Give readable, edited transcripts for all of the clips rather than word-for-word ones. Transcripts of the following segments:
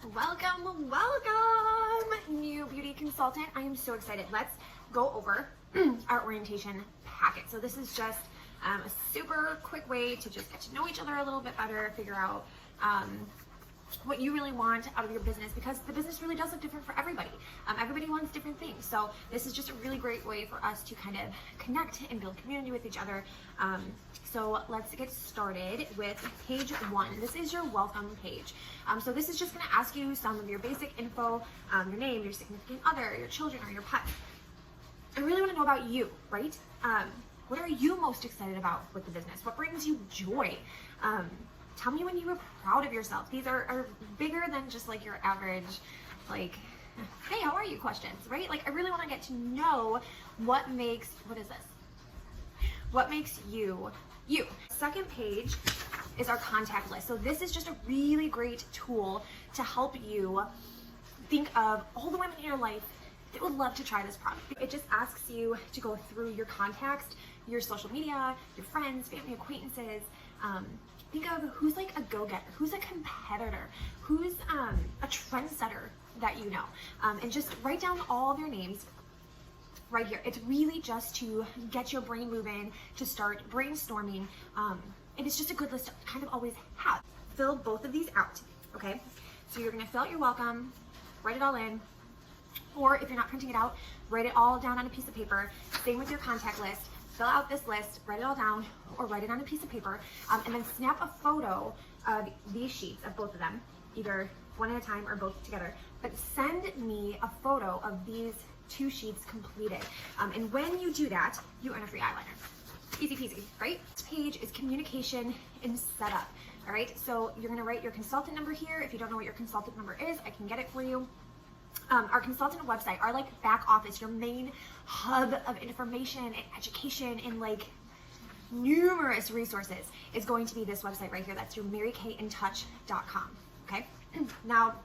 Welcome, new beauty consultant. I am so excited. Let's go over our orientation packet. So this is just a super quick way to just get to know each other a little bit better, figure out what you really want out of your business, because the business really does look different for everybody. Everybody wants different things. So this is just a really great way for us to kind of connect and build community with each other. So let's get started with page 1. This is your welcome page. So this is just going to ask you some of your basic info, your name, your significant other, your children, or your pet. I really want to know about you, right? What are you most excited about with the business? What brings you joy? Tell me when you were proud of yourself. These are bigger than just like your average, like, hey, how are you questions, right? Like, I really want to get to know what makes you, you. Second page is our contact list. So this is just a really great tool to help you think of all the women in your life that would love to try this product. It just asks you to go through your contacts, your social media, your friends, family, acquaintances. Think of who's like a go-getter, who's a competitor, who's a trendsetter that you know, and just write down all of their names right here. It's really just to get your brain moving, to start brainstorming, and it's just a good list to kind of always have. Fill both of these out, okay? So you're gonna fill out your welcome, write it all in, or if you're not printing it out, write it all down on a piece of paper. Same with your contact list. Fill out this list, write it all down, or write it on a piece of paper, and then snap a photo of these sheets, of both of them, either one at a time or both together. But send me a photo of these 2 sheets completed. And when you do that, you earn a free eyeliner. Easy peasy, right? This page is communication and setup. All right, so you're gonna write your consultant number here. If you don't know what your consultant number is, I can get it for you. Our consultant website, our like back office, your main hub of information and education and like numerous resources is going to be this website right here. That's your marykayintouch.com. Okay. Now,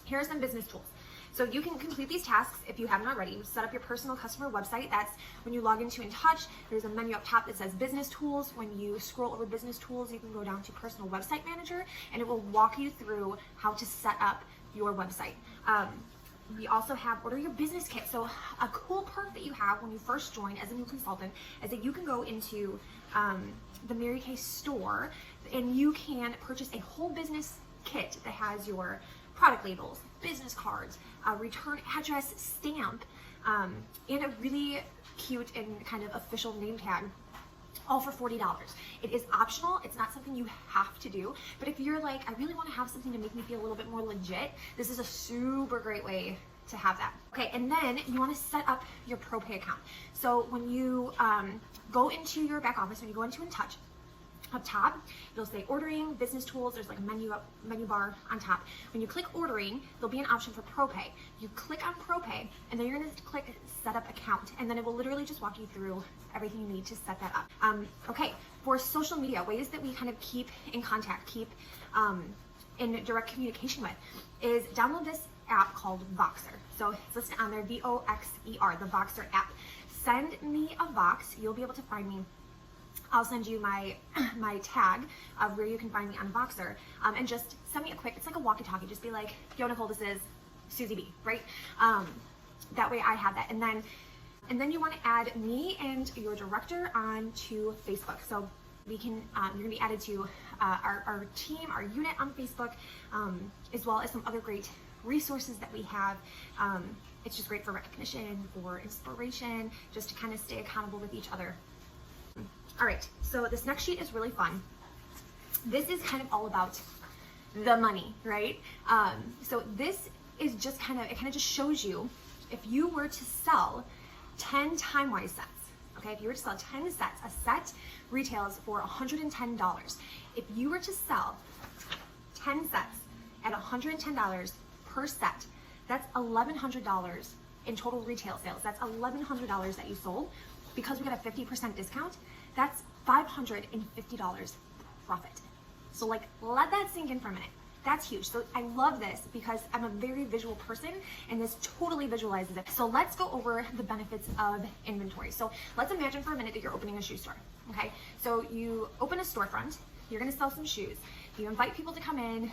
here are some business tools. So you can complete these tasks if you haven't already. Set up your personal customer website. That's when you log into InTouch. There's a menu up top that says business tools. When you scroll over business tools, you can go down to personal website manager, and it will walk you through how to set up your website. We also have order your business kit. So a cool perk that you have when you first join as a new consultant is that you can go into the Mary Kay store and you can purchase a whole business kit that has your product labels, business cards, return address stamp, and a really cute and kind of official name tag, all for $40. It is optional. It's not something you have to do. But if you're like, I really want to have something to make me feel a little bit more legit, this is a super great way to have that. Okay, and then you want to set up your ProPay account. So when you go into your back office, when you go into InTouch, up top, it'll say ordering, business tools. There's like a menu bar on top. When you click ordering, there'll be an option for ProPay. You click on ProPay, and then you're gonna click set up account, and then it will literally just walk you through everything you need to set that up. Okay, for social media, ways that we kind of keep in contact, keep in direct communication with, is download this app called Voxer. So it's listed on there, Voxer, the Voxer app. Send me a Vox. You'll be able to find me. I'll send you my tag of where you can find me on Voxer, and just send me a quick, it's like a walkie-talkie, just be like, yo Nicole, this is Susie B, right? That way I have that. And then you want to add me and your director onto Facebook. So we can, you're gonna be added to our team, our unit on Facebook, as well as some other great resources that we have. It's just great for recognition, for inspiration, just to kind of stay accountable with each other. All right, so this next sheet is really fun. This is kind of all about the money, right? So this is just kind of just shows you if you were to sell 10 TimeWise sets, okay? If you were to sell 10 sets, a set retails for $110. If you were to sell 10 sets at $110 per set, that's $1,100 in total retail sales. That's $1,100 that you sold. Because we got a 50% discount, that's $550 profit. So like, let that sink in for a minute. That's huge. So I love this because I'm a very visual person and this totally visualizes it. So let's go over the benefits of inventory. So let's imagine for a minute that you're opening a shoe store, okay? So you open a storefront, you're gonna sell some shoes. You invite people to come in,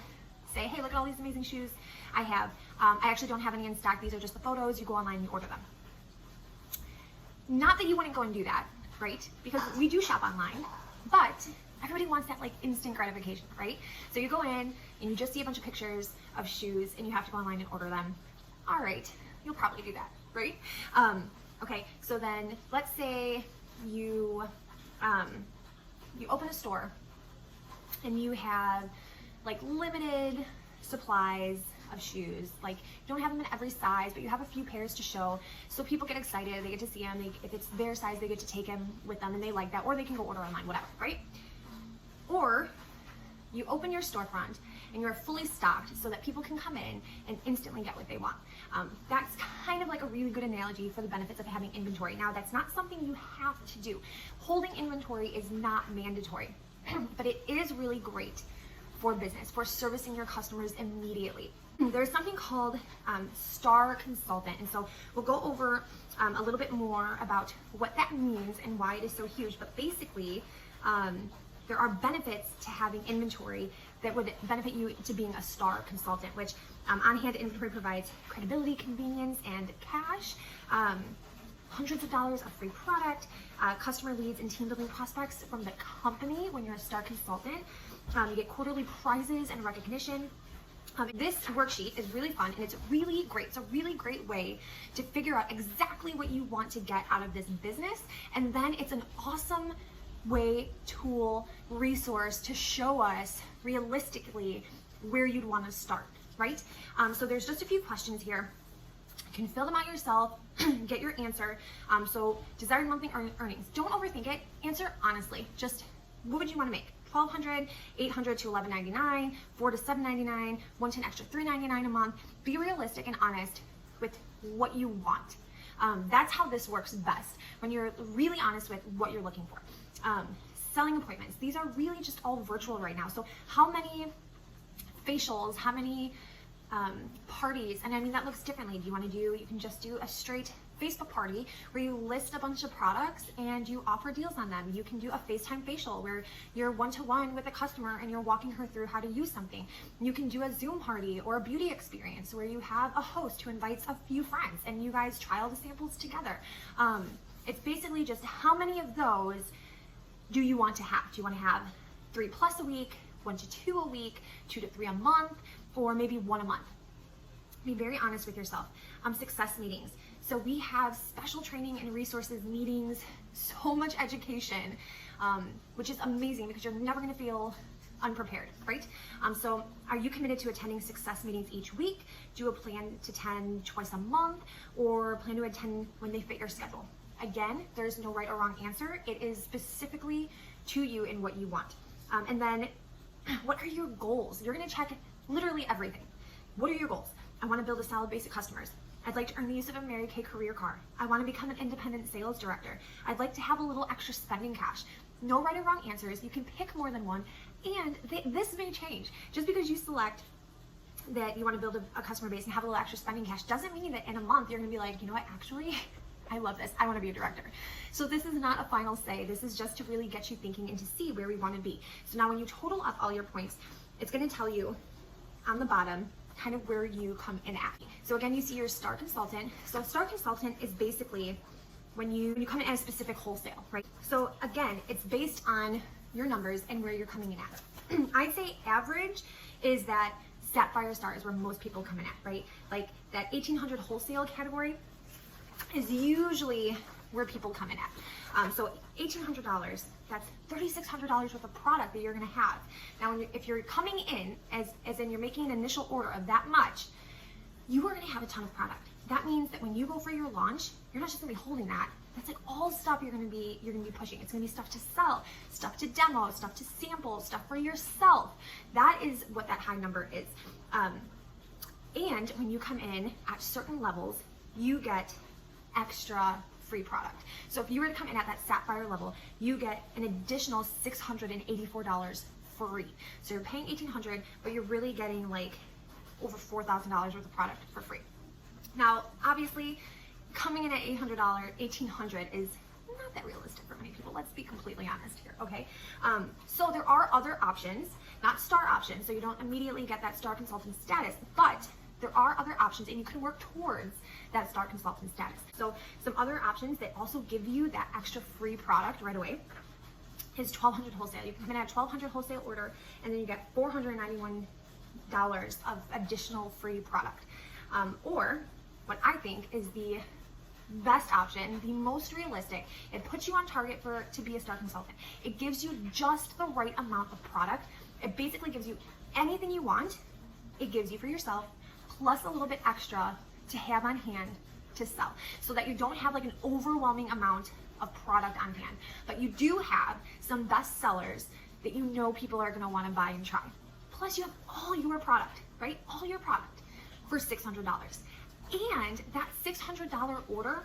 say, hey, look at all these amazing shoes I have. I actually don't have any in stock. These are just the photos. You go online and you order them. Not that you wouldn't go and do that, right? Because we do shop online, but everybody wants that like instant gratification, right? So you go in and you just see a bunch of pictures of shoes and you have to go online and order them. All right, you'll probably do that, right? Okay, so then let's say you open a store and you have like limited supplies of shoes. Like you don't have them in every size, but you have a few pairs to show. So people get excited, they get to see them. If it's their size, they get to take them with them and they like that, or they can go order online, whatever, right? Or you open your storefront and you're fully stocked so that people can come in and instantly get what they want. That's kind of like a really good analogy for the benefits of having inventory. Now, that's not something you have to do. Holding inventory is not mandatory, but it is really great for business, for servicing your customers immediately. There's something called Star Consultant, and so we'll go over a little bit more about what that means and why it is so huge. But basically, there are benefits to having inventory that would benefit you to being a Star Consultant, which on-hand inventory provides credibility, convenience, and cash. Hundreds of dollars of free product, customer leads, and team building prospects from the company when you're a Star Consultant. You get quarterly prizes and recognition. This worksheet is really fun and it's really great. It's a really great way to figure out exactly what you want to get out of this business. And then it's an awesome way, tool, resource to show us realistically where you'd want to start, right? So there's just a few questions here. You can fill them out yourself, get your answer. So desired monthly earnings. Don't overthink it. Answer honestly. Just what would you want to make? $1,200, $800 to $1,199, $400 to $799, $110 extra $399 a month. Be realistic and honest with what you want. That's how this works best, when you're really honest with what you're looking for. Selling appointments. These are really just all virtual right now. So how many facials, how many parties, and I mean that looks differently. Do you want to do, you can just do a straight Facebook party where you list a bunch of products and you offer deals on them. You can do a FaceTime facial where you're one-to-one with a customer and you're walking her through how to use something. You can do a Zoom party or a beauty experience where you have a host who invites a few friends and you guys trial the samples together. It's basically just how many of those do you want to have? Do you want to have 3+ a week, 1 to 2 a week, 2 to 3 a month, or maybe 1 a month? Be very honest with yourself. Success meetings. So we have special training and resources, meetings, so much education, which is amazing because you're never going to feel unprepared, right? So are you committed to attending success meetings each week? Do you plan to attend twice a month, or plan to attend when they fit your schedule? Again, there's no right or wrong answer. It is specifically to you and what you want. And then what are your goals? You're going to check literally everything. What are your goals? I want to build a solid base of customers. I'd like to earn the use of a Mary Kay career car. I want to become an independent sales director. I'd like to have a little extra spending cash. No right or wrong answers. You can pick more than one, and this may change. Just because you select that you want to build a customer base and have a little extra spending cash doesn't mean that in a month you're going to be like, you know what, actually, I love this. I want to be a director. So this is not a final say. This is just to really get you thinking and to see where we want to be. So now when you total up all your points, it's going to tell you on the bottom kind of where you come in at. So again, you see your Star Consultant. So Star Consultant is basically when you come in at a specific wholesale, right? So again, it's based on your numbers and where you're coming in at. I'd say average is that Sapphire Star is where most people come in at, right? Like that 1800 wholesale category is usually where people come in at. So $1,800, that's $3,600 worth of product that you're gonna have. Now, if you're coming in, as in you're making an initial order of that much, you are gonna have a ton of product. That means that when you go for your launch, you're not just gonna be holding that. That's like all stuff you're gonna be pushing. It's gonna be stuff to sell, stuff to demo, stuff to sample, stuff for yourself. That is what that high number is. And when you come in at certain levels, you get extra free product. So if you were to come in at that Sapphire level, you get an additional $684 free. So you're paying $1,800, but you're really getting like over $4,000 worth of product for free. Now, obviously, coming in at $1,800 is not not that realistic for many people. Let's be completely honest here, okay? So there are other options, not star options, so you don't immediately get that star consultant status, but there are other options and you can work towards that star consultant status. So some other options that also give you that extra free product right away is 1,200 wholesale. You can come in at 1,200 wholesale order and then you get $491 of additional free product. Or what I think is the best option, the most realistic, it puts you on target to be a star consultant. It gives you just the right amount of product. It basically gives you anything you want. It gives you for yourself, plus a little bit extra to have on hand to sell, so that you don't have like an overwhelming amount of product on hand, but you do have some best sellers that you know people are going to want to buy and try. Plus you have all your product, right? All your product for $600. And that $600 order,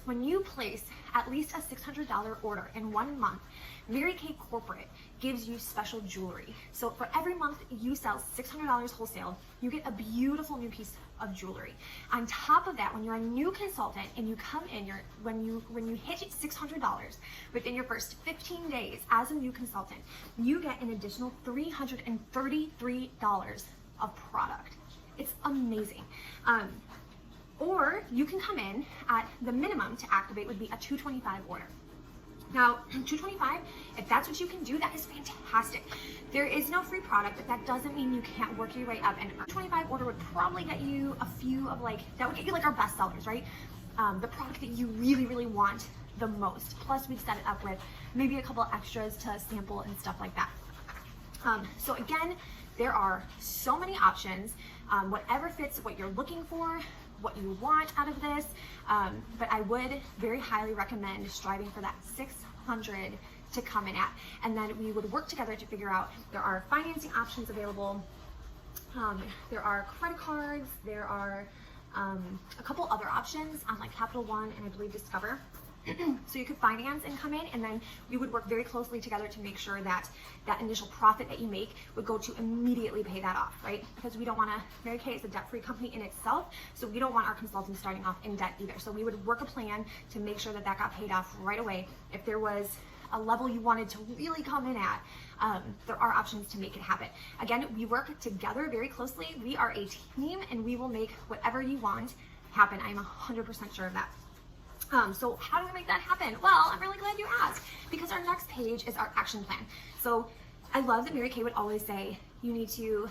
when you place at least a $600 order in 1 month, Mary Kay Corporate gives you special jewelry. So for every month you sell $600 wholesale, you get a beautiful new piece of jewelry. On top of that, when you're a new consultant and you come in, when you hit $600 within your first 15 days as a new consultant, you get an additional $333 of product. It's amazing. Or you can come in at the minimum to activate would be a $225 order. Now, $225, if that's what you can do, that is fantastic. There is no free product, but that doesn't mean you can't work your way up. And a $225 order would probably get you a few of that would get you like our best sellers, right? The product that you really, really want the most. Plus, we'd set it up with maybe a couple extras to sample and stuff like that. So again, there are so many options, whatever fits what you're looking for, what you want out of this, but I would very highly recommend striving for that 600 to come in at, and then we would work together to figure out, there are financing options available, there are credit cards, there are a couple other options on like Capital One and I believe Discover. So you could finance and come in, and then we would work very closely together to make sure that that initial profit that you make would go to immediately pay that off, right? Because we don't want to, Mary Kay is a debt-free company in itself, so we don't want our consultants starting off in debt either. So we would work a plan to make sure that that got paid off right away. If there was a level you wanted to really come in at, there are options to make it happen. Again, we work together very closely. We are a team and we will make whatever you want happen. I'm 100% sure of that. So how do we make that happen? Well, I'm really glad you asked, because our next page is our action plan. So I love that Mary Kay would always say, you need to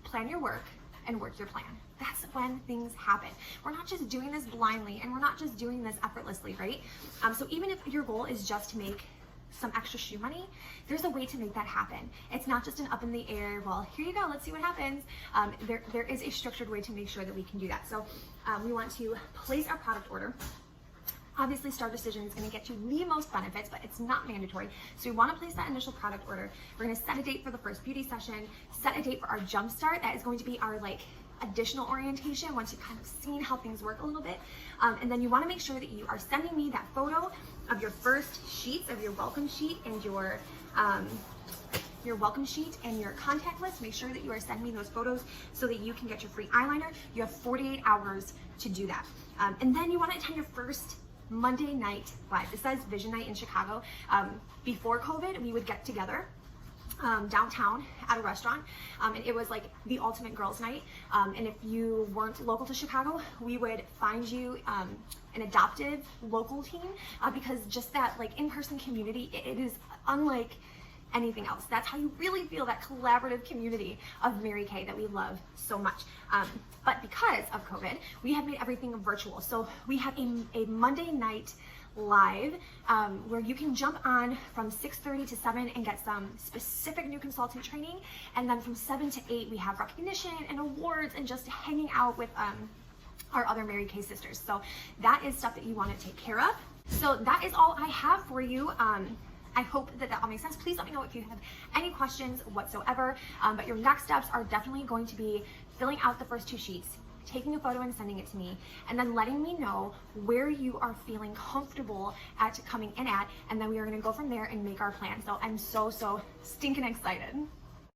plan your work and work your plan. That's when things happen. We're not just doing this blindly, and we're not just doing this effortlessly, right? So even if your goal is just to make some extra shoe money, there's a way to make that happen. It's not just an up in the air, well, here you go, let's see what happens. There is a structured way to make sure that we can do that. So we want to place our product order. Obviously, Star Decision is going to get you the most benefits, but it's not mandatory. So we want to place that initial product order. We're going to set a date for the first beauty session, set a date for our jumpstart. That is going to be our additional orientation once you've kind of seen how things work a little bit. And then you want to make sure that you are sending me that photo of your first sheets, of your welcome sheet and your welcome sheet and your contact list. Make sure that you are sending me those photos so that you can get your free eyeliner. You have 48 hours to do that. And then you want to attend your first Monday night live. This says Vision Night in Chicago. Before COVID, we would get together downtown at a restaurant, and it was like the ultimate girls' night. And if you weren't local to Chicago, we would find you an adoptive local team, because just that in-person community, it is unlike anything else. That's how you really feel that collaborative community of Mary Kay that we love so much. But because of COVID, we have made everything virtual. So we have a Monday night live where you can jump on from 6:30 to 7 and get some specific new consultant training. And then from 7 to 8, we have recognition and awards and just hanging out with our other Mary Kay sisters. So that is stuff that you want to take care of. So that is all I have for you. I hope that all makes sense. Please let me know if you have any questions whatsoever. But your next steps are definitely going to be filling out the first 2 sheets, taking a photo and sending it to me, and then letting me know where you are feeling comfortable at coming in at, and then we are going to go from there and make our plan. So I'm so stinking excited.